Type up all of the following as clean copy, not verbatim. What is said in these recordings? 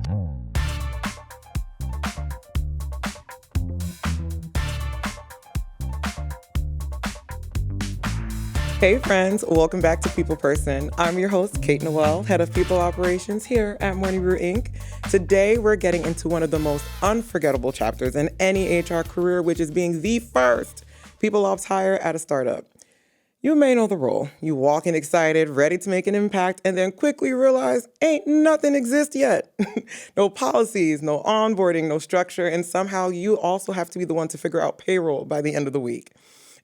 Hey friends, welcome back to People Person. I'm your host, Kate Noel, head of People Operations here at Brew Inc. Today, we're getting into one of the most unforgettable chapters in any HR career, which is being the first People Ops hire at a startup. You may know the role. You walk in excited, ready to make an impact, and then quickly realize ain't nothing exists yet. No policies, no onboarding, no structure, and somehow you also have to be the one to figure out payroll by the end of the week.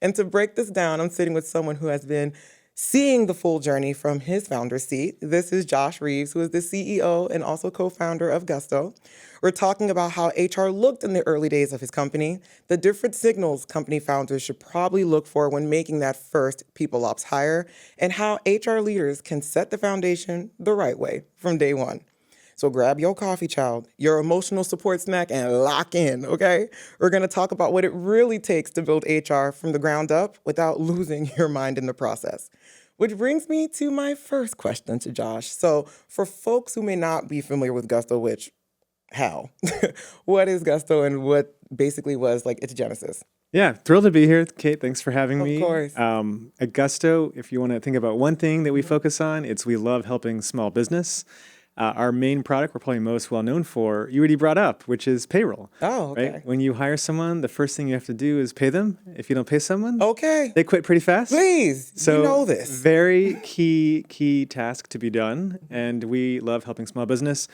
And to break this down, I'm sitting with someone who has been seeing the full journey from his founder's seat. This is Josh Reeves, who is the CEO and also co-founder of Gusto. We're talking about how HR looked in the early days of his company, the different signals company founders should probably look for when making that first People Ops hire, and how HR leaders can set the foundation the right way from day one. So grab your coffee, child, your emotional support snack, and lock in, okay? We're going to talk about what it really takes to build HR from the ground up without losing your mind in the process. Which brings me to my first question to Josh. So for folks who may not be familiar with Gusto, which, how? What is Gusto and what basically was like its genesis? Yeah, thrilled to be here, Kate. Thanks for having me. Of course. At Gusto, if you want to think about one thing that we focus on, it's we love helping small business. Our main product we're probably most well known for, you already brought up, which is payroll. Oh, okay. Right? When you hire someone, the first thing you have to do is pay them. If you don't pay someone, Okay. they quit pretty fast. Please, So you know this. Very key task to be done, and we love helping small business.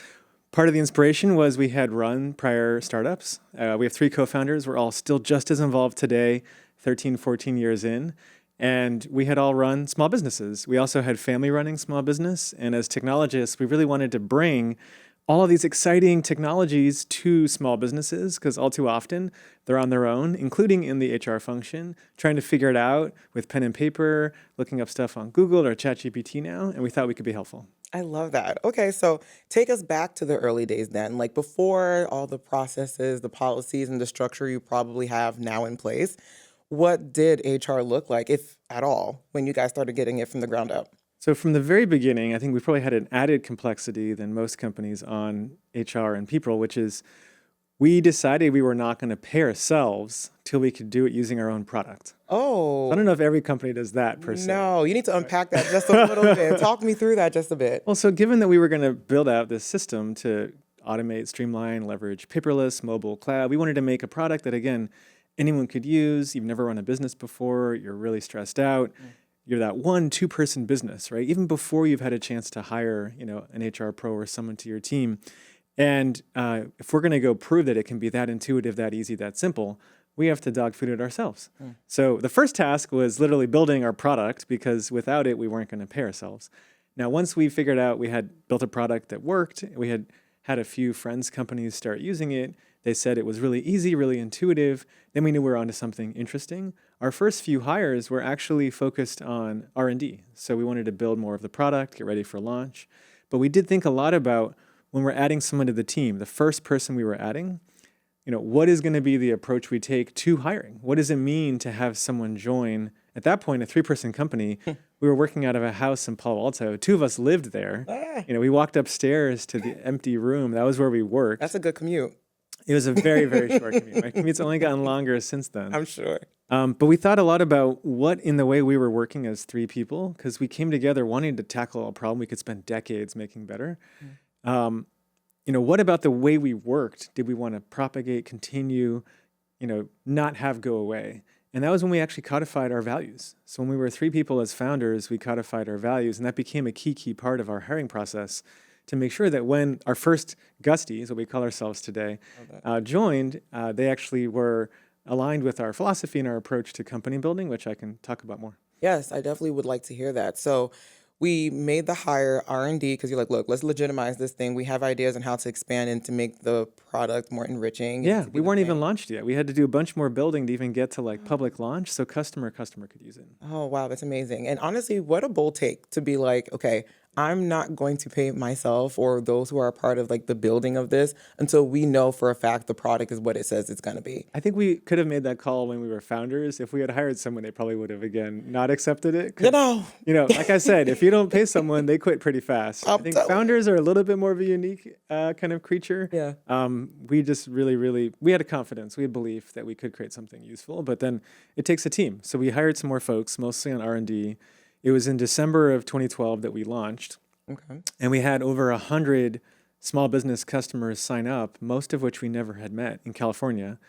Part of the inspiration was we had run prior startups. We have 3 co-founders. We're all still just as involved today, 13, 14 years in. And we had all run small businesses. We also had family running small business. And as technologists, we really wanted to bring all of these exciting technologies to small businesses because all too often they're on their own, including in the HR function, trying to figure it out with pen and paper, looking up stuff on Google or ChatGPT now. And we thought we could be helpful. I love that. Okay, so take us back to the early days then, like before all the processes, the policies, and the structure you probably have now in place. What did HR look like, if at all, when you guys started getting it from the ground up? So from the very beginning, I think we probably had an added complexity than most companies on HR and people, which is we decided we were not going to pay ourselves till we could do it using our own product. Oh. I don't know if every company does that per se. No, you need to unpack that just a little bit. Talk me through that just a bit. Well, so given that we were going to build out this system to automate, streamline, leverage paperless, mobile, cloud, we wanted to make a product that, again, anyone could use. You've never run a business before. You're really stressed out. You're that 1-2 person business, right? Even before you've had a chance to hire, an HR pro or someone to your team. And if we're going to go prove that it can be that intuitive, that easy, that simple, we have to dog food it ourselves. So the first task was literally building our product because without it, we weren't going to pay ourselves. Now, once we figured out we had built a product that worked, we had a few friends, companies start using it. They said it was really easy, really intuitive. Then we knew we were onto something interesting. Our first few hires were actually focused on R&D. So we wanted to build more of the product, get ready for launch. But we did think a lot about when we're adding someone to the team, the first person we were adding, what is going to be the approach we take to hiring? What does it mean to have someone join? At that point, a 3-person company, we were working out of a house in Palo Alto. 2 of us lived there. We walked upstairs to the empty room. That was where we worked. That's a good commute. It was a very, very short commute. My commute's only gotten longer since then. I'm sure. But we thought a lot about what in the way we were working as 3 people, because we came together wanting to tackle a problem we could spend decades making better. What about the way we worked did we want to propagate, continue, not have go away? And that was when we actually codified our values. So when we were 3 people as founders, we codified our values, and that became a key part of our hiring process to make sure that when our first Gusties, what we call ourselves today, joined, they actually were aligned with our philosophy and our approach to company building, which I can talk about more. Yes, I definitely would like to hear that. So we made the hire R&D because you're like, look, let's legitimize this thing. We have ideas on how to expand and to make the product more enriching. Yeah, we weren't even launched yet. We had to do a bunch more building to even get to public launch, so customer could use it. Oh, wow, that's amazing. And honestly, what a bold take to be like, okay, I'm not going to pay myself or those who are a part of like the building of this until we know for a fact the product is what it says it's going to be. I think we could have made that call when we were founders. If we had hired someone, they probably would have, again, not accepted it. You know, Like I said, if you don't pay someone, they quit pretty fast. I I'm think telling you. founders are a little bit more of a unique kind of creature. Yeah. We just really, we had a confidence, we had belief that we could create something useful, but then it takes a team. So we hired some more folks, mostly on R&D. It was in December of 2012 that we launched. Okay. And we had over 100 small business customers sign up, most of which we never had met in California.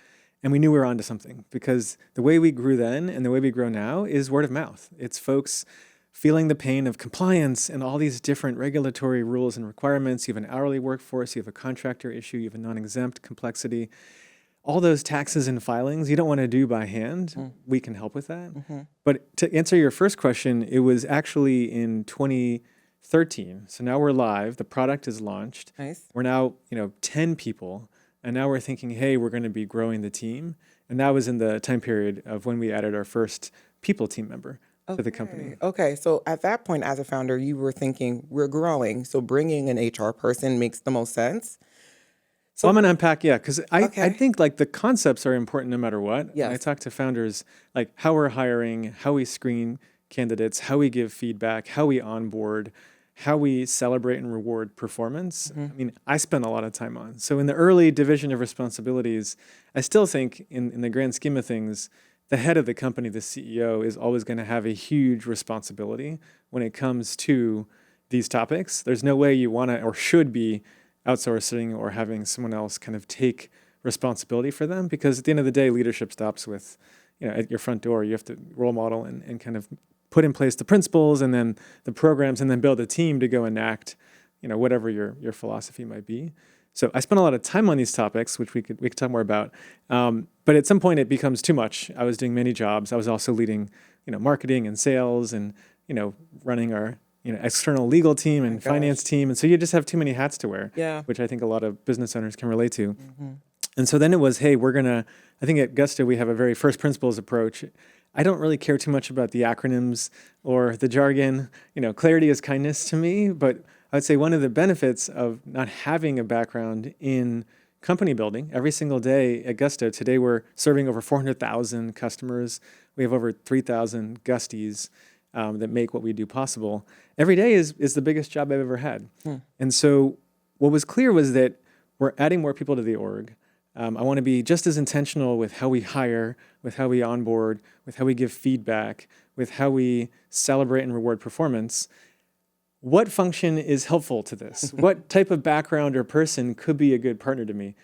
And we knew we were onto something because the way we grew then and the way we grow now is word of mouth. It's folks feeling the pain of compliance and all these different regulatory rules and requirements. You have an hourly workforce, you have a contractor issue, you have a non-exempt complexity. All those taxes and filings you don't want to do by hand. We can help with that. But to answer your first question, it was actually in 2013. So now we're live. The product is launched. Nice. We're now, 10 people. And now we're thinking, hey, we're going to be growing the team. And that was in the time period of when we added our first people team member to the company. Okay. So at that point, as a founder, you were thinking we're growing. So bringing an HR person makes the most sense. So I'm going to unpack, because I Okay. think like the concepts are important no matter what. Yes. When I talk to founders, like how we're hiring, how we screen candidates, how we give feedback, how we onboard, how we celebrate and reward performance. I mean, I spend a lot of time on. So in the early division of responsibilities, I still think in the grand scheme of things, the head of the company, the CEO, is always going to have a huge responsibility when it comes to these topics. There's no way you want to or should be outsourcing or having someone else kind of take responsibility for them, because at the end of the day, leadership stops with, at your front door. You have to role model and kind of put in place the principles and then the programs and then build a team to go enact, whatever your philosophy might be. So I spent a lot of time on these topics, which we could talk more about. But at some point it becomes too much. I was doing many jobs. I was also leading, marketing and sales and, running our, external legal team and finance team. And so you just have too many hats to wear, which I think a lot of business owners can relate to. And so then it was, hey, I think at Gusto we have a very first principles approach. I don't really care too much about the acronyms or the jargon. Clarity is kindness to me, but I would say one of the benefits of not having a background in company building every single day at Gusto, today we're serving over 400,000 customers. We have over 3,000 Gusties that make what we do possible. Every day is the biggest job I've ever had. And so what was clear was that we're adding more people to the org. I want to be just as intentional with how we hire, with how we onboard, with how we give feedback, with how we celebrate and reward performance. What function is helpful to this? What type of background or person could be a good partner to me?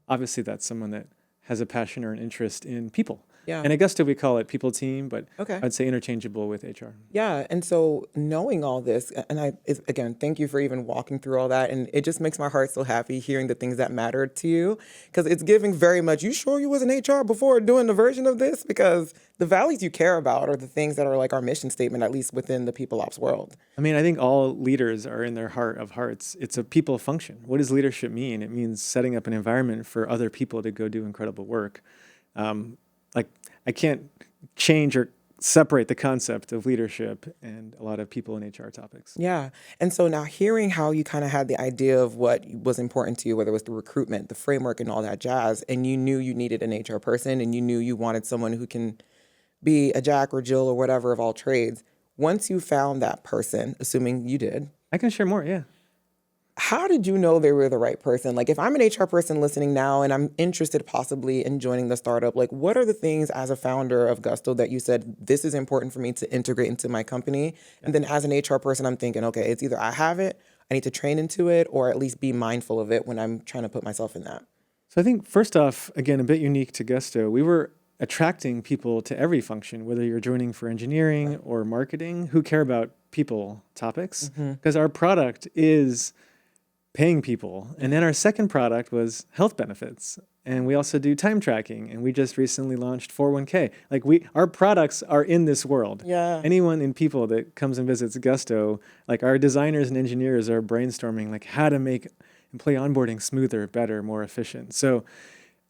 Obviously, that's someone that has a passion or an interest in people. Yeah. And at Gusto, we call it people team, but Okay. I'd say interchangeable with HR. Yeah. And so knowing all this, and again, thank you for even walking through all that. And it just makes my heart so happy hearing the things that mattered to you, because it's giving very much, you sure you was in HR before doing the version of this? Because the values you care about are the things that are like our mission statement, at least within the people ops world. I mean, I think all leaders are in their heart of hearts. It's a people function. What does leadership mean? It means setting up an environment for other people to go do incredible work. I can't change or separate the concept of leadership and a lot of people in HR topics. Yeah. And so now hearing how you kind of had the idea of what was important to you, whether it was the recruitment, the framework, and all that jazz, and you knew you needed an HR person and you knew you wanted someone who can be a Jack or Jill or whatever of all trades. Once you found that person, assuming you did, I can share more, yeah. how did you know they were the right person? Like if I'm an HR person listening now and I'm interested possibly in joining the startup, like what are the things as a founder of Gusto that you said, this is important for me to integrate into my company? And then as an HR person, I'm thinking, okay, it's either I have it, I need to train into it, or at least be mindful of it when I'm trying to put myself in that. So I think first off, again, a bit unique to Gusto, we were attracting people to every function, whether you're joining for engineering or marketing, who care about people topics, because our product is paying people. And then our second product was health benefits. And we also do time tracking. And we just recently launched 401k. Like our products are in this world. Yeah. Anyone in people that comes and visits Gusto, like our designers and engineers are brainstorming like how to make employee onboarding smoother, better, more efficient. So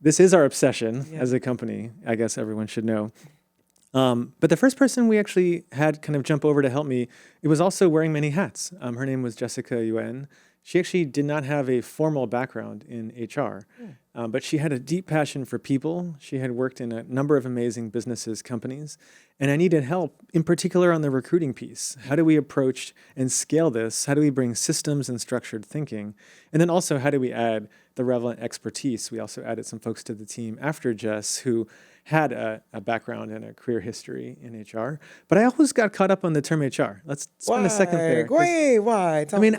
this is our obsession as a company, I guess everyone should know. But the first person we actually had kind of jump over to help me, it was also wearing many hats. Her name was Jessica Yuen. She actually did not have a formal background in HR, but she had a deep passion for people. She had worked in a number of amazing businesses, companies, and I needed help, in particular on the recruiting piece. How do we approach and scale this? How do we bring systems and structured thinking? And then also, how do we add the relevant expertise? We also added some folks to the team after Jess who had a background and a career history in HR. But I always got caught up on the term HR. Let's spend a second there. Why? I mean,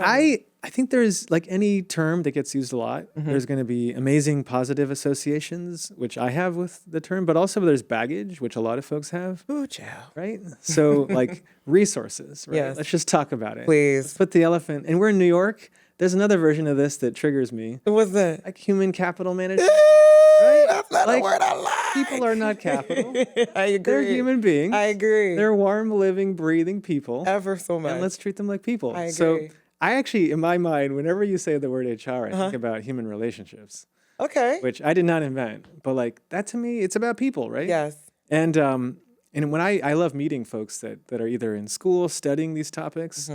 I think there's like any term that gets used a lot, there's going to be amazing positive associations, which I have with the term, but also there's baggage, which a lot of folks have. Ooh, child. Right? So like resources, right? Yes. Let's just talk about it. Please. Let's put the elephant, and we're in New York. There's another version of this that triggers me. What's that? Like human capital management. Right? That's not like, a word I like. People are not capital. I agree. They're human beings. I agree. They're warm, living, breathing people. Ever so much. And let's treat them like people. I agree. So I actually, in my mind, whenever you say the word HR, I think about human relationships. Okay. Which I did not invent. But like that to me, it's about people, right? Yes. And when I love meeting folks that are either in school studying these topics.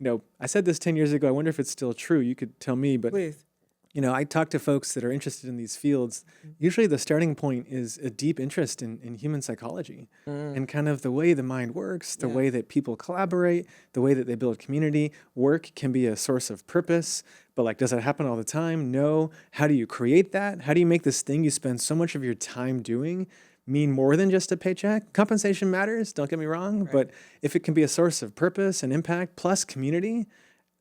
You know, I said this 10 years ago. I wonder if it's still true. You could tell me, but Please. you know, I talk to folks that are interested in these fields. Usually the starting point is a deep interest in human psychology and kind of the way the mind works, the way that people collaborate, the way that they build community. Work can be a source of purpose, but like, does that happen all the time? No. How do you create that? How do you make this thing you spend so much of your time doing mean more than just a paycheck? Compensation matters, don't get me wrong, but if it can be a source of purpose and impact plus community,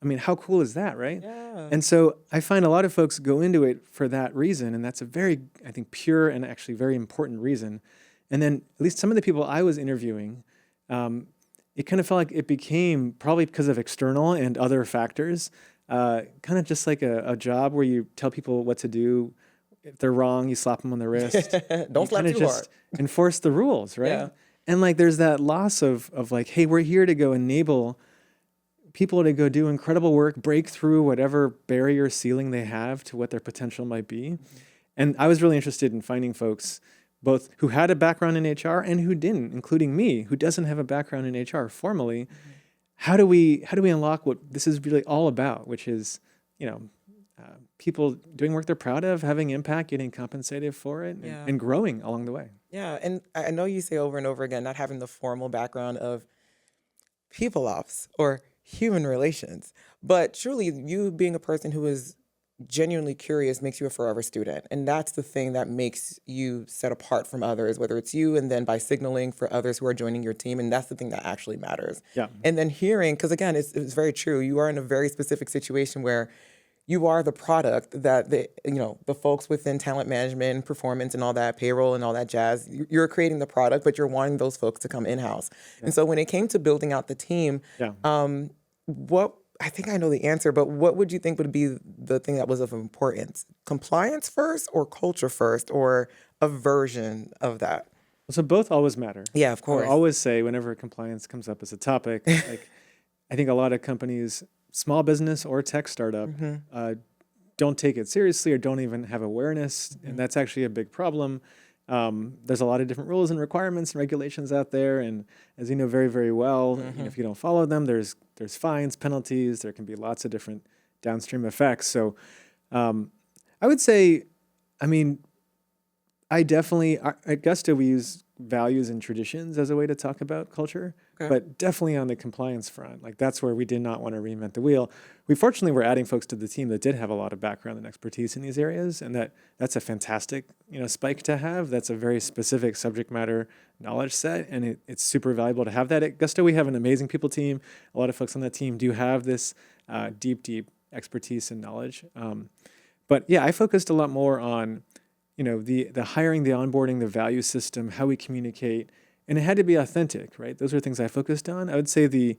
I mean, how cool is that, right? Yeah. And so I find a lot of folks go into it for that reason, and that's a very, I think, pure and actually very important reason. And then at least some of the people I was interviewing, it kind of felt like it became, probably because of external and other factors, kind of just like a job where you tell people what to do. If they're wrong, you slap them on the wrist. Don't slap too hard. Enforce the rules, right? Yeah. And like there's that loss of like, hey, we're here to go enable people to go do incredible work, break through whatever barrier ceiling they have to what their potential might be. And I was really interested in finding folks both who had a background in HR and who didn't, including me, who doesn't have a background in HR formally. How do we unlock what this is really all about, which is, you know, people doing work they're proud of, having impact, getting compensated for it, and growing along the way. Yeah, and I know you say over and over again, not having the formal background of people ops or human relations, but truly you being a person who is genuinely curious makes you a forever student. And that's the thing that makes you set apart from others, whether it's you and then by signaling for others who are joining your team. And that's the thing that actually matters. Yeah. And then hearing, because again, it's very true. You are in a very specific situation where you are the product that the folks within talent management and performance and all that, payroll and all that jazz, you're creating the product, but you're wanting those folks to come in-house. Yeah. And so when it came to building out the team, what, I think I know the answer, but what would you think would be the thing that was of importance? Compliance first or culture first, or a version of that? So both always matter. Yeah, of course. I always say whenever compliance comes up as a topic, like I think a lot of companies, small business or tech startup, don't take it seriously or don't even have awareness, and that's actually a big problem. There's a lot of different rules and requirements and regulations out there, and as you know very, very well, if you don't follow them, there's fines, penalties. There can be lots of different downstream effects. So I would say, I mean, I definitely, at Gusto, we use values and traditions as a way to talk about culture, but definitely on the compliance front, like that's where we did not want to reinvent the wheel. We fortunately were adding folks to the team that did have a lot of background and expertise in these areas, and that's a fantastic, spike to have. That's a very specific subject matter knowledge set, and it's super valuable to have that. At Gusto, we have an amazing people team. A lot of folks on that team do have this deep expertise and knowledge. But yeah, I focused a lot more on the hiring, the onboarding, the value system, how we communicate, and it had to be authentic, right? Those are things I focused on. I would say the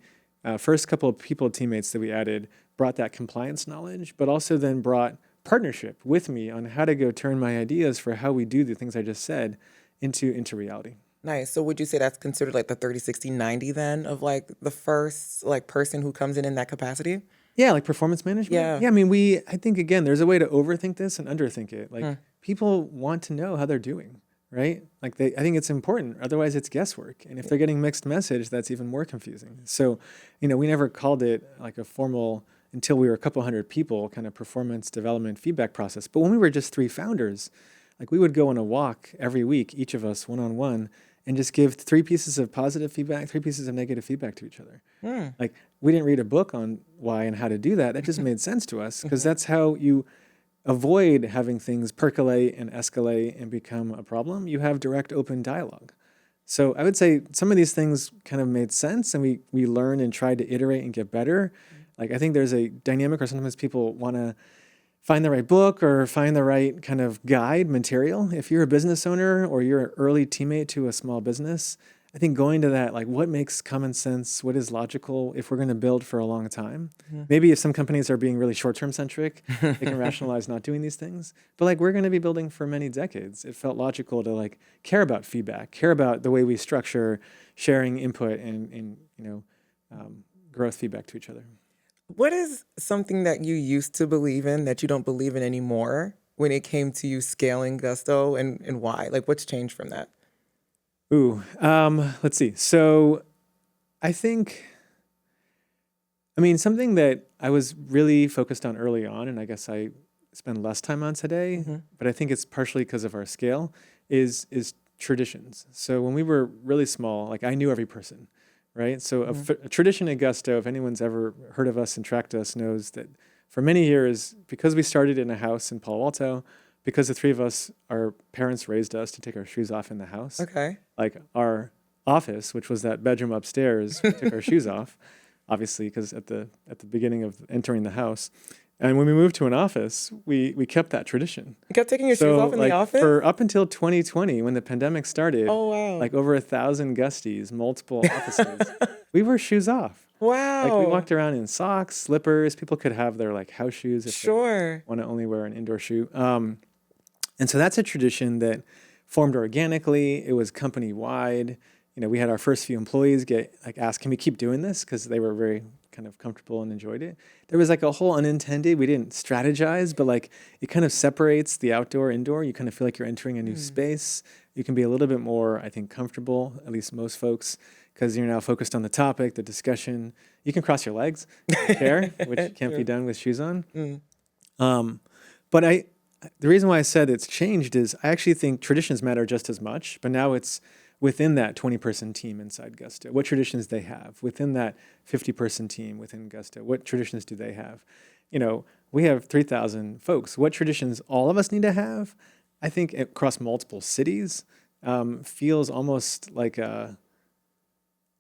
first couple of teammates that we added brought that compliance knowledge, but also then brought partnership with me on how to go turn my ideas for how we do the things I just said into reality. Nice. So would you say that's considered like the 30-60-90 then of like the first like person who comes in that capacity? Yeah, like performance management. Yeah, I mean, I think, again, there's a way to overthink this and underthink it. Like, people want to know how they're doing. right? Like I think it's important. Otherwise, it's guesswork. And if they're getting mixed message, that's even more confusing. So, we never called it like a formal, until we were a couple hundred people, kind of performance development feedback process. But when we were just 3 founders, like we would go on a walk every week, each of us one-on-one, and just give 3 pieces of positive feedback, 3 pieces of negative feedback to each other. Like we didn't read a book on why and how to do that. That just made sense to us because that's how you avoid having things percolate and escalate and become a problem. You have direct, open dialogue. So I would say some of these things kind of made sense, and we learned and tried to iterate and get better. Like I think there's a dynamic where sometimes people want to find the right book or find the right kind of guide material. If you're a business owner or you're an early teammate to a small business, I think going to that, like what makes common sense, what is logical if we're going to build for a long time. Maybe if some companies are being really short-term centric, they can rationalize not doing these things. But like we're going to be building for many decades. It felt logical to like care about feedback, care about the way we structure sharing input and growth feedback to each other. What is something that you used to believe in that you don't believe in anymore when it came to you scaling Gusto, and why? Like, what's changed from that? Let's see. So I think, something that I was really focused on early on, and I guess I spend less time on today, but I think it's partially because of our scale, is traditions. So when we were really small, like I knew every person. Right. So a tradition at Gusto, if anyone's ever heard of us and tracked us, knows that for many years, because we started in a house in Palo Alto, because the 3 of us, our parents raised us to take our shoes off in the house. Okay. Like our office, which was that bedroom upstairs, we took our shoes off, obviously, because at the beginning of entering the house. And when we moved to an office, we kept that tradition. You kept taking your shoes off in the office? For up until 2020, when the pandemic started, oh, wow. like over 1,000 Gusties, multiple offices, we were shoes off. Wow. Like we walked around in socks, slippers. People could have their like house shoes if they want to only wear an indoor shoe. And so that's a tradition that formed organically. It was company wide. We had our first few employees get like asked, "Can we keep doing this?" Because they were very kind of comfortable and enjoyed it. There was like a whole unintended, we didn't strategize, but like it kind of separates the outdoor, indoor. You kind of feel like you're entering a new space. You can be a little bit more, I think, comfortable, at least most folks, because you're now focused on the topic, the discussion. You can cross your legs, chair, which can't be done with shoes on. But the reason why I said it's changed is I actually think traditions matter just as much, but now it's within that 20-person team inside Gusto, what traditions they have. Within that 50-person team within Gusto, what traditions do they have? We have 3,000 folks. What traditions all of us need to have, I think across multiple cities, feels almost like a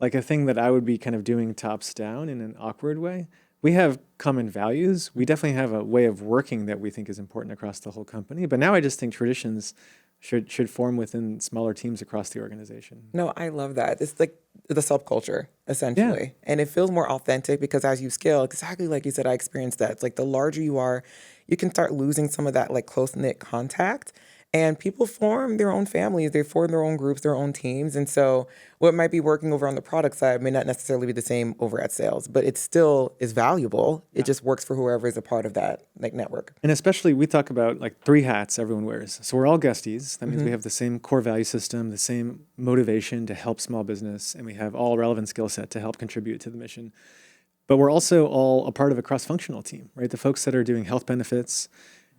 thing that I would be kind of doing tops down in an awkward way. We have common values. We definitely have a way of working that we think is important across the whole company. But now I just think traditions should form within smaller teams across the organization. No, I love that. It's like the subculture, essentially. Yeah. And it feels more authentic because as you scale, exactly like you said, I experienced that. It's like the larger you are, you can start losing some of that like close-knit contact. And people form their own families, they form their own groups, their own teams. And so what might be working over on the product side may not necessarily be the same over at sales, but it still is valuable. Yeah. It just works for whoever is a part of that like network. And especially we talk about like 3 hats everyone wears. So we're all Gusties. That means we have the same core value system, the same motivation to help small business, and we have all relevant skill set to help contribute to the mission. But we're also all a part of a cross-functional team, right? The folks that are doing health benefits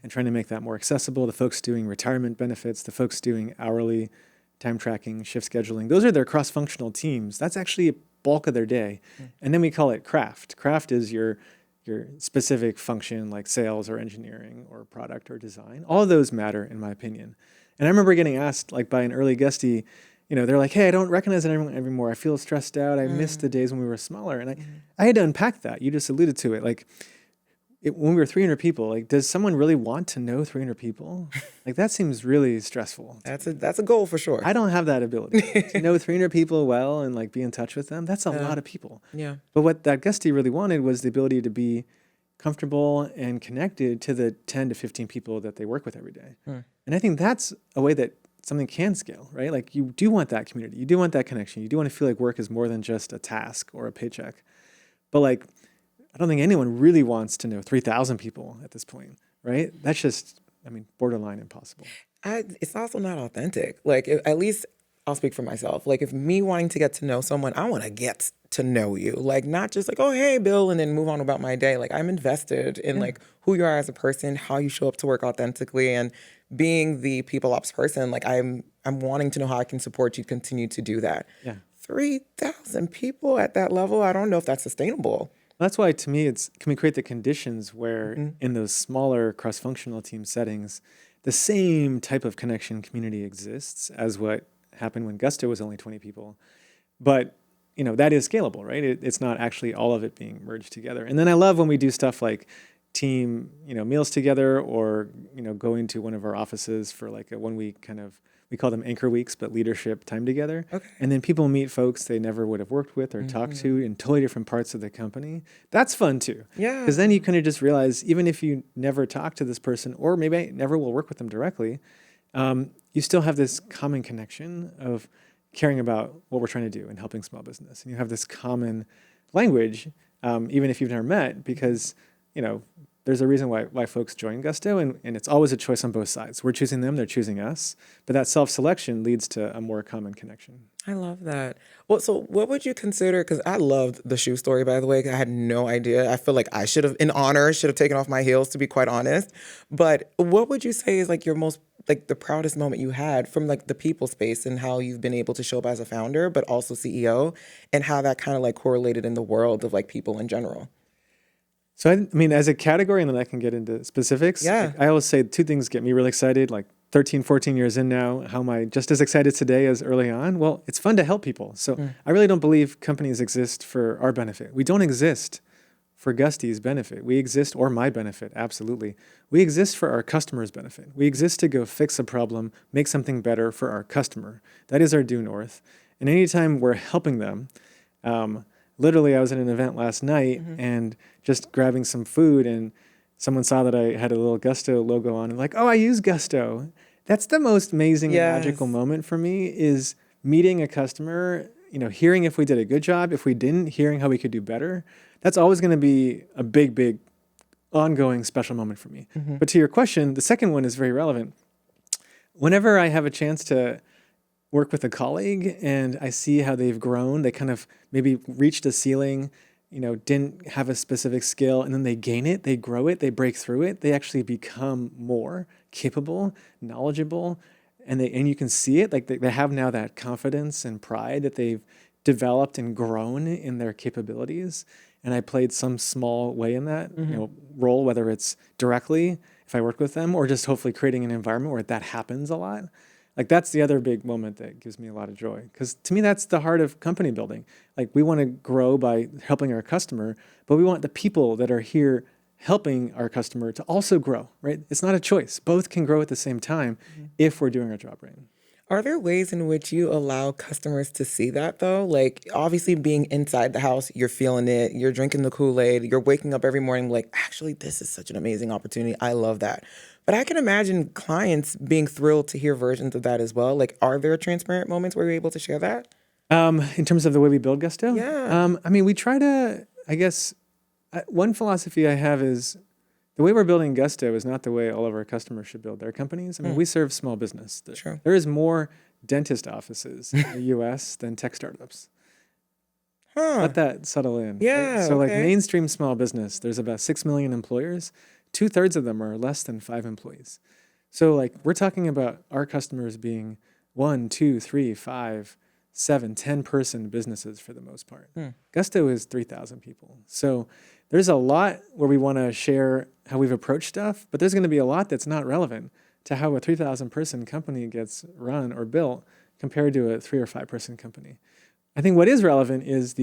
and trying to make that more accessible, the folks doing retirement benefits, the folks doing hourly time tracking, shift scheduling, those are their cross-functional teams. That's actually a bulk of their day. And then we call it craft. Craft is your specific function like sales or engineering or product or design. All of those matter in my opinion. And I remember getting asked like by an early Gustie, they're like, "Hey, I don't recognize anyone anymore. I feel stressed out. I miss the days when we were smaller." And I had to unpack that. You just alluded to it. Like, when we were 300 people, like, does someone really want to know 300 people? Like, that seems really stressful. That's a goal for sure. I don't have that ability to know 300 people well and like be in touch with them. That's a lot of people. Yeah. But what that Gustie really wanted was the ability to be comfortable and connected to the 10 to 15 people that they work with every day. And I think that's a way that something can scale, right? Like you do want that community. You do want that connection. You do want to feel like work is more than just a task or a paycheck. But like, I don't think anyone really wants to know 3,000 people at this point, right? That's just borderline impossible. It's also not authentic. Like, at least I'll speak for myself. Like, if me wanting to get to know someone, I want to get to know you. Like, not just like, oh, hey, Bill, and then move on about my day. Like, I'm invested in Yeah. like who you are as a person, how you show up to work authentically, and being the people ops person. Like, I'm wanting to know how I can support you continue to do that. Yeah. 3,000 people at that level. I don't know if that's sustainable. That's why, to me, can we create the conditions where in those smaller cross-functional team settings, the same type of connection community exists as what happened when Gusto was only 20 people. But, that is scalable, right? It's not actually all of it being merged together. And then I love when we do stuff like team, meals together, or, going to one of our offices for like a 1 week kind of, we call them anchor weeks, but leadership time together. Okay. And then people meet folks they never would have worked with or talked to in totally different parts of the company. That's fun too. Yeah. Because then you kind of just realize, even if you never talk to this person, or maybe never will work with them directly, you still have this common connection of caring about what we're trying to do and helping small business. And you have this common language, even if you've never met, because, there's a reason why folks join Gusto, and it's always a choice on both sides. We're choosing them, they're choosing us. But that self-selection leads to a more common connection. I love that. Well, so what would you consider? Because I loved the shoe story, by the way. I had no idea. I feel like I should have, in honor, should have taken off my heels, to be quite honest. But what would you say is like your most, like the proudest moment you had from like the people space, and how you've been able to show up as a founder, but also CEO, and how that kind of like correlated in the world of like people in general? So, as a category, and then I can get into specifics. Yeah. Like, I always say two things get me really excited, like 13, 14 years in now. How am I just as excited today as early on? Well, it's fun to help people. So I really don't believe companies exist for our benefit. We don't exist for Gusty's benefit. We exist, or my benefit, absolutely. We exist for our customer's benefit. We exist to go fix a problem, make something better for our customer. That is our due north. And anytime we're helping them, literally, I was at an event last night and just grabbing some food, and someone saw that I had a little Gusto logo on, and like, oh, I use Gusto. That's the most amazing and magical moment for me, is meeting a customer, hearing if we did a good job, if we didn't, hearing how we could do better. That's always going to be a big, big, ongoing special moment for me. But to your question, the second one is very relevant. Whenever I have a chance to work with a colleague and I see how they've grown, they kind of maybe reached a ceiling, didn't have a specific skill, and then they gain it, they grow it, they break through it, they actually become more capable, knowledgeable, and you can see it, like they have now that confidence and pride that they've developed and grown in their capabilities. And I played some small way in that role, whether it's directly if I work with them, or just hopefully creating an environment where that happens a lot. Like, that's the other big moment that gives me a lot of joy, because to me, that's the heart of company building. Like, we want to grow by helping our customer, but we want the people that are here helping our customer to also grow, right? It's not a choice. Both can grow at the same time if we're doing our job right. Are there ways in which you allow customers to see that, though? Like, obviously being inside the house, you're feeling it, you're drinking the Kool-Aid, you're waking up every morning like, actually, this is such an amazing opportunity. I love that. But I can imagine clients being thrilled to hear versions of that as well. Like, are there transparent moments where you're able to share that? In terms of the way we build Gusto? Yeah. We try to, I guess, one philosophy I have is the way we're building Gusto is not the way all of our customers should build their companies. We serve small business. Sure. There is more dentist offices in the U.S. than tech startups. Let that settle in. Yeah. Right? So like okay. mainstream small business, there's about 6 million employers. 2/3 of them are less than 5 employees. So like we're talking about our customers being 1, 2, 3, 5, 7, 10-person businesses for the most part. Gusto is 3,000 people. So there's a lot where we want to share how we've approached stuff, but there's going to be a lot that's not relevant to how a 3,000-person company gets run or built compared to a 3 or 5-person company. I think what is relevant is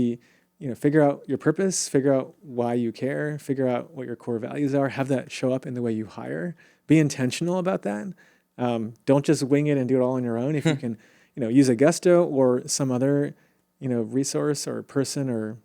figure out your purpose, figure out why you care, figure out what your core values are, have that show up in the way you hire, be intentional about that. Don't just wing it and do it all on your own. If you can, use a Gusto or some other, resource or person or,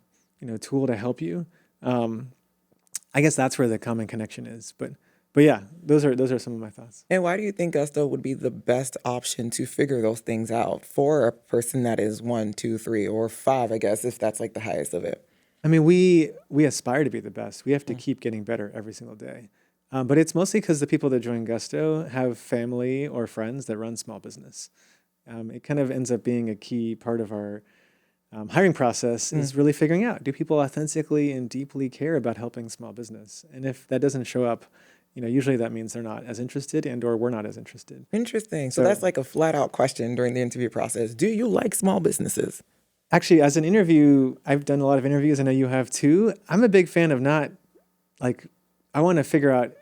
tool to help you. I guess that's where the common connection is. But yeah, those are some of my thoughts. And why do you think Gusto would be the best option to figure those things out for a person that is 1, 2, 3, or 5, I guess, if that's like the highest of it? We aspire to be the best. We have to keep getting better every single day. But it's mostly because the people that join Gusto have family or friends that run small business. It kind of ends up being a key part of our hiring process is really figuring out, do people authentically and deeply care about helping small business? And if that doesn't show up, usually that means they're not as interested and or we're not as interested. Interesting. So that's like a flat out question during the interview process. Do you like small businesses? Actually, as an interview, I've done a lot of interviews. I know you have too. I'm a big fan of not like, I want to figure out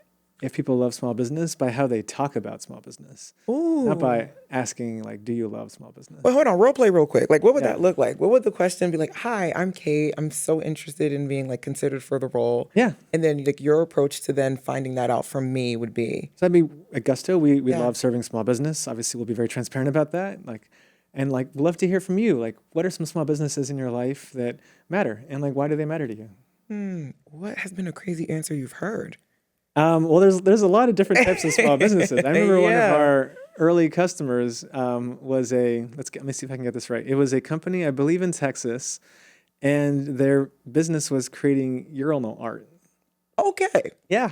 if people love small business by how they talk about small business. Ooh. Not by asking, like, do you love small business? Well, hold on, role play real quick. Like, what would that look like? What would the question be like? Hi, I'm Kate. I'm so interested in being like considered for the role. Yeah. And then like your approach to then finding that out from me would be. So that'd be at Gusto. We love serving small business. Obviously, we'll be very transparent about that. And we'd love to hear from you. Like, what are some small businesses in your life that matter? And like, why do they matter to you? What has been a crazy answer you've heard? Well, there's a lot of different types of small businesses. I remember one of our early customers was let me see if I can get this right. It was a company, I believe in Texas, and their business was creating urinal art. Okay. Yeah.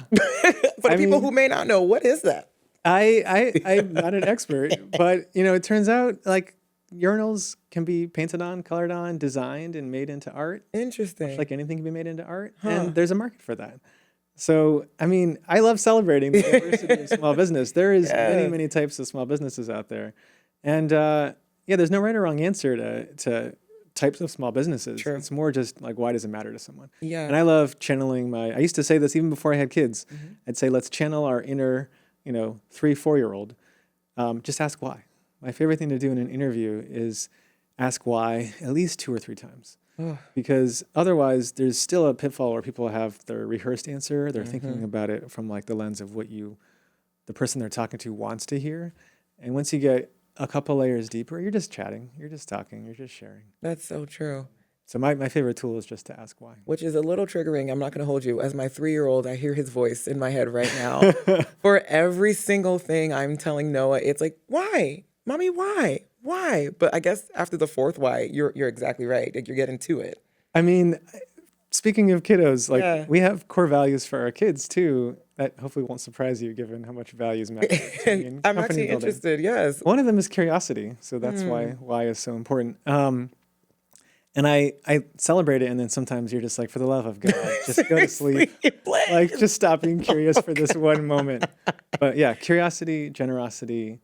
For the people who may not know, what is that? I'm not an expert, but it turns out like urinals can be painted on, colored on, designed, and made into art. Interesting. Much like anything can be made into art, and there's a market for that. So, I love celebrating the diversity of small business. There is many types of small businesses out there. And there's no right or wrong answer to types of small businesses. True. It's more just like, why does it matter to someone? Yeah. And I love channeling I used to say this even before I had kids. I'd say, let's channel our inner, 3-4-year-old. Just ask why. My favorite thing to do in an interview is ask why at least 2 or 3 times. Because otherwise there's still a pitfall where people have their rehearsed answer. They're thinking about it from like the lens of what the person they're talking to wants to hear. And once you get a couple layers deeper, you're just chatting, you're just talking, you're just sharing. That's so true. So my favorite tool is just to ask why. Which is a little triggering. I'm not going to hold you. As my 3-year-old, I hear his voice in my head right now. For every single thing I'm telling Noah, it's like, why? Mommy, why? Why? But I guess after the 4th why, you're exactly right. Like, you're getting to it. Speaking of kiddos, we have core values for our kids too that hopefully won't surprise you given how much values matter. I'm actually interested, yes. One of them is curiosity. So that's why is so important. And I celebrate it, and then sometimes you're just like, for the love of God, just go to sleep. Like, just stop being curious for this one moment. But yeah, curiosity, generosity,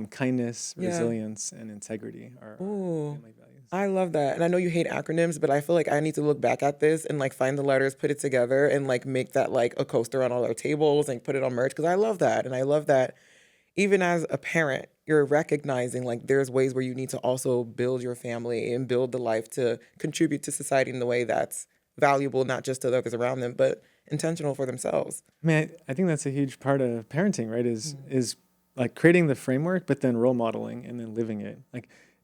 kindness, resilience, and integrity are family values. I love that. And I know you hate acronyms, but I feel like I need to look back at this and like find the letters, put it together, and like make that like a coaster on all our tables and put it on merch, because I love that. And I love that even as a parent, you're recognizing like there's ways where you need to also build your family and build the life to contribute to society in the way that's valuable, not just to others around them, but intentional for themselves. I think that's a huge part of parenting, right? Is like creating the framework, but then role modeling and then living it.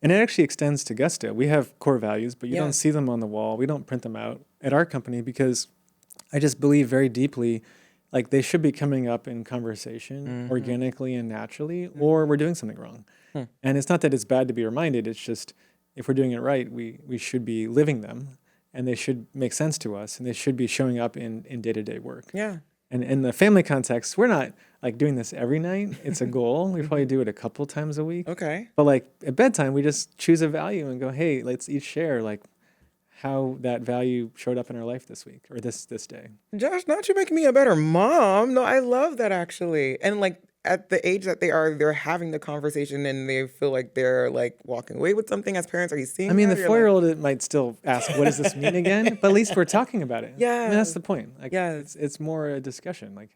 And it actually extends to Gusto. We have core values, but you don't see them on the wall. We don't print them out at our company because I just believe very deeply, like they should be coming up in conversation organically and naturally, or we're doing something wrong. And it's not that it's bad to be reminded. It's just, if we're doing it right, we should be living them, and they should make sense to us, and they should be showing up in day-to-day work. Yeah. And in the family context, we're not like doing this every night. It's a goal. We probably do it a couple times a week. Okay. But like at bedtime, we just choose a value and go, hey, let's each share like how that value showed up in our life this week or this day. Josh, not you making me a better mom. No, I love that actually. And like at the age that they're having the conversation and they feel like they're like walking away with something as parents. Are you seeing the that? 4-year-old it might still ask, what does this mean again? But at least we're talking about it. Yeah. That's the point. Like, it's more a discussion. Like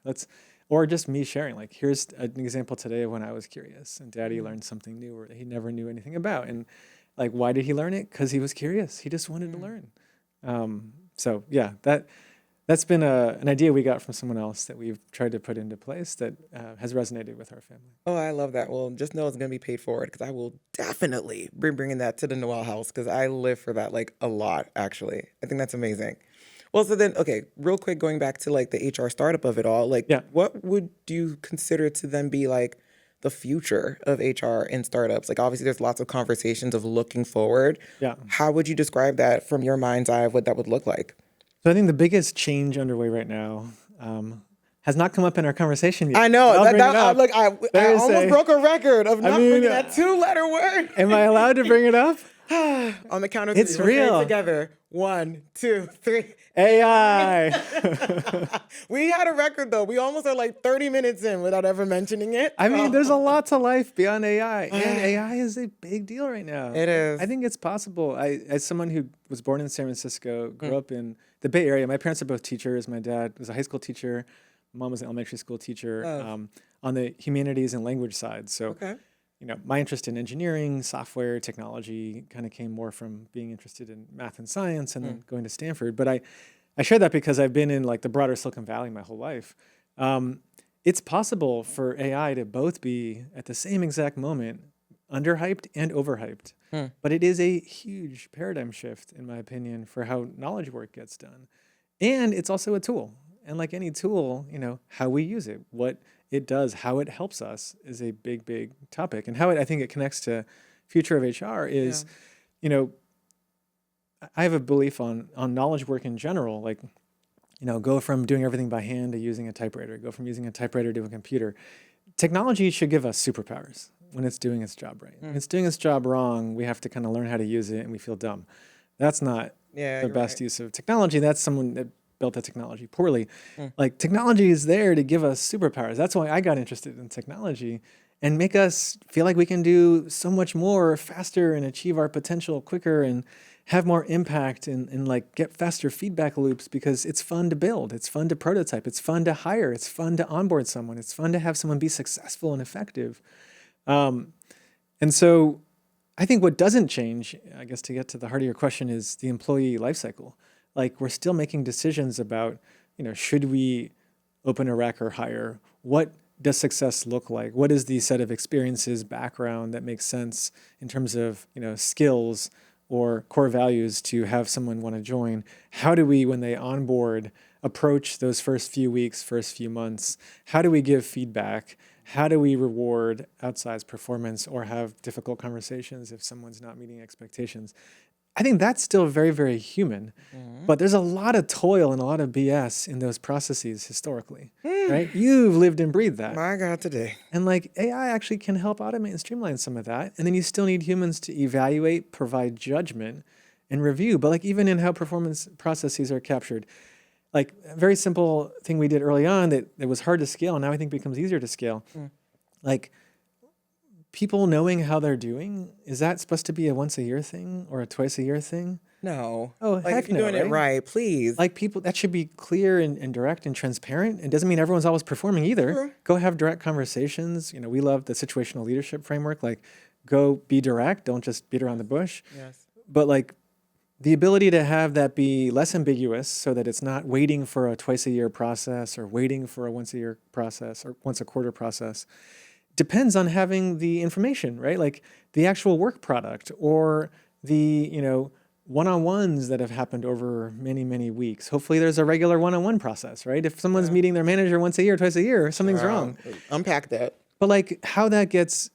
or just me sharing. Like, here's an example today of when I was curious and Daddy learned something new or he never knew anything about. And like, why did he learn it? Because he was curious. He just wanted to learn. So yeah, that's been an idea we got from someone else that we've tried to put into place that has resonated with our family. Oh, I love that. Well, just know it's going to be paid forward because I will definitely be bringing that to the Noel house because I live for that like a lot, actually. I think that's amazing. Well, so then, okay, real quick, going back to like the HR startup of it all, like what would you consider to then be like the future of HR in startups? Like obviously there's lots of conversations of looking forward. Yeah. How would you describe that from your mind's eye, what that would look like? So I think the biggest change underway right now, has not come up in our conversation yet. I know. I'll bring it up. Look, I almost broke a record of not bringing that 2-letter word. Am I allowed to bring it up? On the count of 3. It's real. Together. 1, 2, 3. AI. We had a record, though. We almost are like 30 minutes in without ever mentioning it. I mean, there's a lot to life beyond AI. And AI is a big deal right now. It is. I think it's possible. As someone who was born in San Francisco, grew up in the Bay Area, my parents are both teachers. My dad was a high school teacher. Mom was an elementary school teacher on the humanities and language side. So, my interest in engineering, software, technology kind of came more from being interested in math and science and then going to Stanford. But I share that because I've been in like the broader Silicon Valley my whole life. It's possible for AI to both be at the same exact moment underhyped and overhyped. But it is a huge paradigm shift, in my opinion, for how knowledge work gets done. And it's also a tool. And like any tool, how we use it, what it does, how it helps us is a big, big topic. And how I think it connects to future of HR is, I have a belief on knowledge work in general, like, go from doing everything by hand to using a typewriter, go from using a typewriter to a computer. Technology should give us superpowers when it's doing its job right. When it's doing its job wrong, we have to kind of learn how to use it and we feel dumb. That's not the best use of technology. That's someone that built the technology poorly. Like technology is there to give us superpowers. That's why I got interested in technology and make us feel like we can do so much more faster and achieve our potential quicker and have more impact and like get faster feedback loops because it's fun to build. It's fun to prototype. It's fun to hire. It's fun to onboard someone. It's fun to have someone be successful and effective. And so I think what doesn't change, I guess to get to the heart of your question, is the employee lifecycle. Like we're still making decisions about, should we open a rec or hire? What does success look like? What is the set of experiences, background that makes sense in terms of, skills or core values to have someone want to join? How do we, when they onboard, approach those first few weeks, first few months? How do we give feedback? How do we reward outsized performance or have difficult conversations if someone's not meeting expectations? I think that's still very, very human, but there's a lot of toil and a lot of BS in those processes historically, right? You've lived and breathed that. My God, today. And like AI actually can help automate and streamline some of that. And then you still need humans to evaluate, provide judgment, and review. But like even in how performance processes are captured, like a very simple thing we did early on that was hard to scale, and now I think becomes easier to scale. Like people knowing how they're doing, is that supposed to be a once a year thing or a twice a year thing? No. Oh, like heck if you're no, doing it right, please. Like people, that should be clear and direct and transparent. It doesn't mean everyone's always performing either. Sure. Go have direct conversations. We love the situational leadership framework. Like go be direct. Don't just beat around the bush. Yes. But like the ability to have that be less ambiguous so that it's not waiting for a twice a year process or waiting for a once a year process or once a quarter process depends on having the information, right? Like the actual work product or the, one-on-ones that have happened over many, many weeks. Hopefully there's a regular one-on-one process, right? If someone's meeting their manager once a year, twice a year, something's wrong. Unpack that. But like how that gets,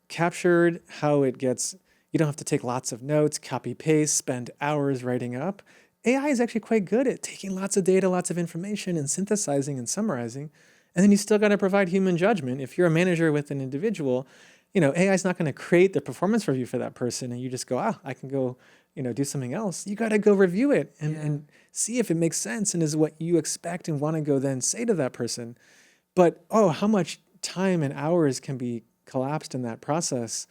captured, how it gets, you don't have to take lots of notes, copy paste, spend hours writing up. AI is actually quite good at taking lots of data, lots of information and synthesizing and summarizing. And then you still got to provide human judgment. If you're a manager with an individual, AI is not going to create the performance review for that person and you just go, I can go, do something else. You got to go review it and see if it makes sense and is what you expect and want to go then say to that person. But, how much time and hours can be collapsed in that process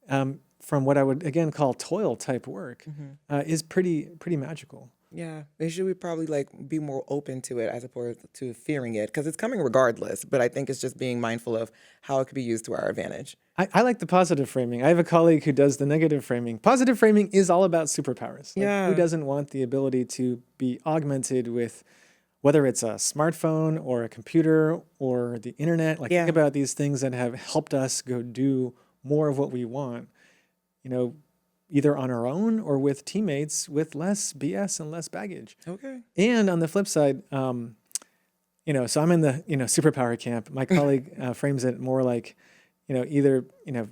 from what I would, again, call toil type work is pretty magical. Yeah, they should probably be more open to it as opposed to fearing it because it's coming regardless. But I think it's just being mindful of how it could be used to our advantage. I like the positive framing. I have a colleague who does the negative framing. Positive framing is all about superpowers. Who doesn't want the ability to be augmented with whether it's a smartphone or a computer or the internet? Think about these things that have helped us go do more of what we want, either on our own or with teammates with less BS and less baggage. Okay. And on the flip side, so I'm in the, superpower camp. My colleague frames it more like, either,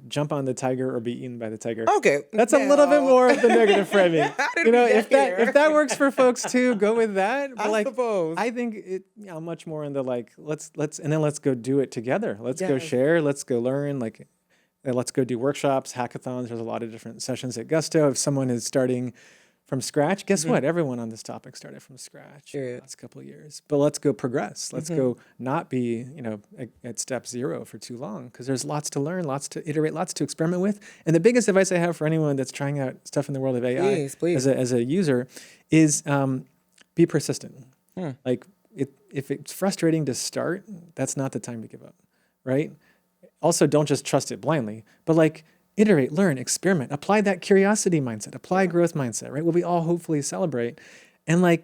jump on the tiger or be eaten by the tiger. Okay. That's a little bit more of the negative framing. How did we get here? If that works for folks too, go with that. But I suppose. I think I'm much more in the let's go do it together. Let's go Yes. share. Let's go learn. Let's go do workshops, hackathons. There's a lot of different sessions at Gusto. If someone is starting from scratch, guess what? Everyone on this topic started from scratch the last couple of years. But let's go progress. Let's go not be, at step 0 for too long, because there's lots to learn, lots to iterate, lots to experiment with. And the biggest advice I have for anyone that's trying out stuff in the world of AI Please. as a user is be persistent. Like if it's frustrating to start, that's not the time to give up, right? Also, don't just trust it blindly, but iterate, learn, experiment, apply that curiosity mindset, apply growth mindset, right? What we all hopefully celebrate. And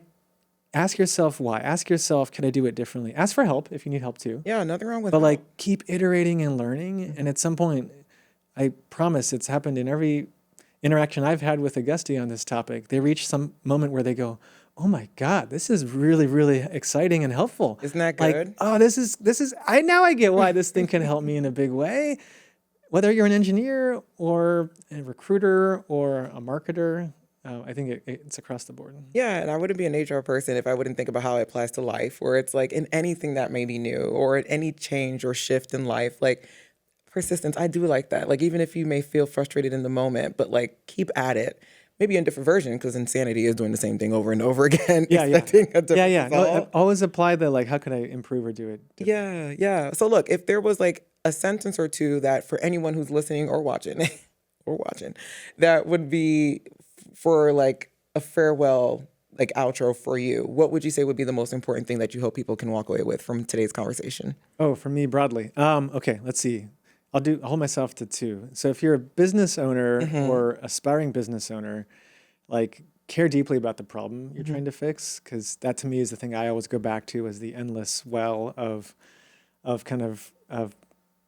ask yourself why. Ask yourself, can I do it differently? Ask for help if you need help too. Yeah, nothing wrong with But that. keep iterating and learning. And at some point, I promise it's happened in every interaction I've had with a Augusty on this topic. They reach some moment where they go, oh my God, this is really, really exciting and helpful. Isn't that good? Now I get why this thing can help me in a big way. Whether you're an engineer or a recruiter or a marketer, I think it's across the board. Yeah, and I wouldn't be an HR person if I wouldn't think about how it applies to life, where it's in anything that may be new or in any change or shift in life, persistence. I do like that. Even if you may feel frustrated in the moment, but keep at it. Maybe in a different version, because insanity is doing the same thing over and over again. Expecting a different result. No, always apply the how can I improve or do it differently. Yeah. So look, if there was a sentence or two that for anyone who's listening or watching, that would be for a farewell outro for you, what would you say would be the most important thing that you hope people can walk away with from today's conversation? Oh, for me broadly. Okay, let's see. I'll hold myself to 2. So if you're a business owner or aspiring business owner, care deeply about the problem you're trying to fix, because that to me is the thing I always go back to as the endless well of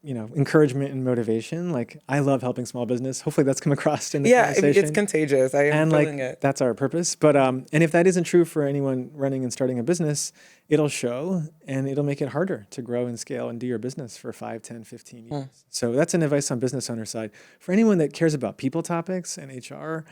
encouragement and motivation. I love helping small business. Hopefully that's come across in the conversation. It's contagious. I am feeling it. That's our purpose. But and if that isn't true for anyone running and starting a business, it'll show, and it'll make it harder to grow and scale and do your business for 5, 10, 15 years. So that's an advice on business owner side. For anyone that cares about people topics and HR,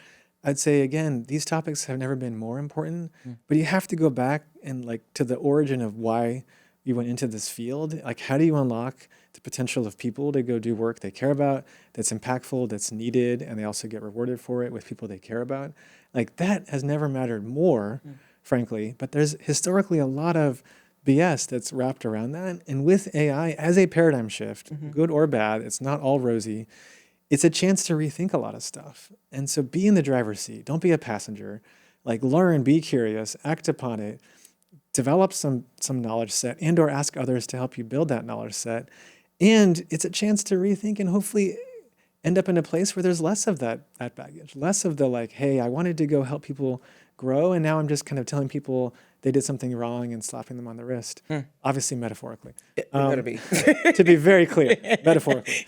I'd say, again, these topics have never been more important, but you have to go back and to the origin of why you went into this field. How do you unlock the potential of people to go do work they care about, that's impactful, that's needed, and they also get rewarded for it with people they care about? That has never mattered more, frankly, but there's historically a lot of BS that's wrapped around that. And with AI as a paradigm shift, good or bad, it's not all rosy. It's a chance to rethink a lot of stuff. And so be in the driver's seat. Don't be a passenger. Learn, be curious, act upon it, develop some knowledge set, and or ask others to help you build that knowledge set. And it's a chance to rethink and hopefully end up in a place where there's less of that baggage, less of the hey, I wanted to go help people grow, and now I'm just kind of telling people they did something wrong and slapping them on the wrist. Obviously metaphorically. It better be. To be very clear, metaphorically.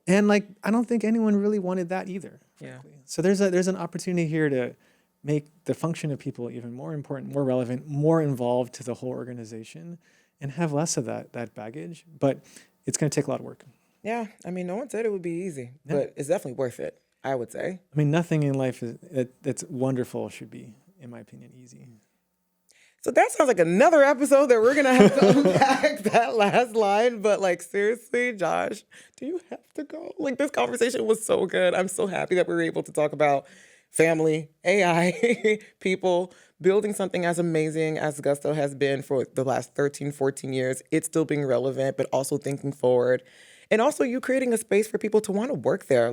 And I don't think anyone really wanted that either, frankly. Yeah. So there's an opportunity here to make the function of people even more important, more relevant, more involved to the whole organization, and have less of that baggage. But it's going to take a lot of work. Yeah, no one said it would be easy, but it's definitely worth it, I would say. Nothing in life that's wonderful should be, in my opinion, easy. So that sounds like another episode that we're going to have to unpack that last line. But seriously, Josh, do you have to go? This conversation was so good. I'm so happy that we were able to talk about family, AI, people, building something as amazing as Gusto has been for the last 13, 14 years. It's still being relevant, but also thinking forward. And also you creating a space for people to want to work there.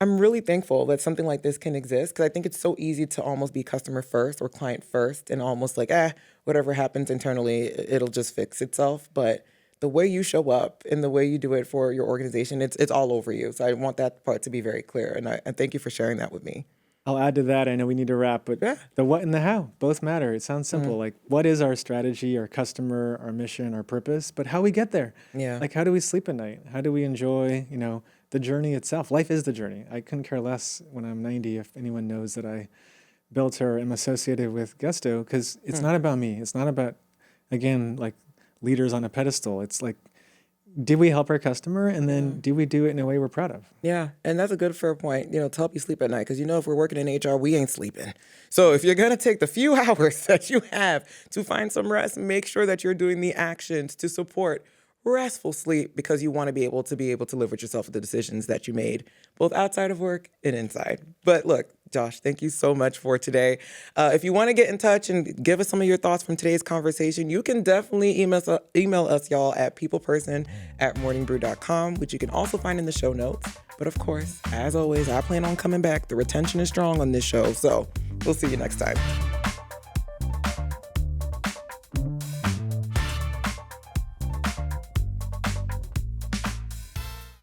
I'm really thankful that something like this can exist, because I think it's so easy to almost be customer first or client first and almost whatever happens internally, it'll just fix itself. But the way you show up and the way you do it for your organization, it's all over you. So I want that part to be very clear. And thank you for sharing that with me. I'll add to that. I know we need to wrap, but the what and the how both matter. It sounds simple. What is our strategy, our customer, our mission, our purpose, but how we get there. Yeah. How do we sleep at night? How do we enjoy, the journey itself? Life is the journey. I couldn't care less when I'm 90 if anyone knows that I built or am associated with Gusto, because it's not about me. It's not about, again, leaders on a pedestal. It's did we help our customer? And then do we do it in a way we're proud of? Yeah, and that's a good fair point, to help you sleep at night. Because if we're working in HR, we ain't sleeping. So if you're going to take the few hours that you have to find some rest, make sure that you're doing the actions to support restful sleep, because you want to be able to live with yourself with the decisions that you made, both outside of work and inside. But look, Josh, thank you so much for today. If you want to get in touch and give us some of your thoughts from today's conversation, you can definitely email us, y'all, at peopleperson@morningbrew.com, which you can also find in the show notes. But of course, as always, I plan on coming back. The retention is strong on this show, so we'll see you next time.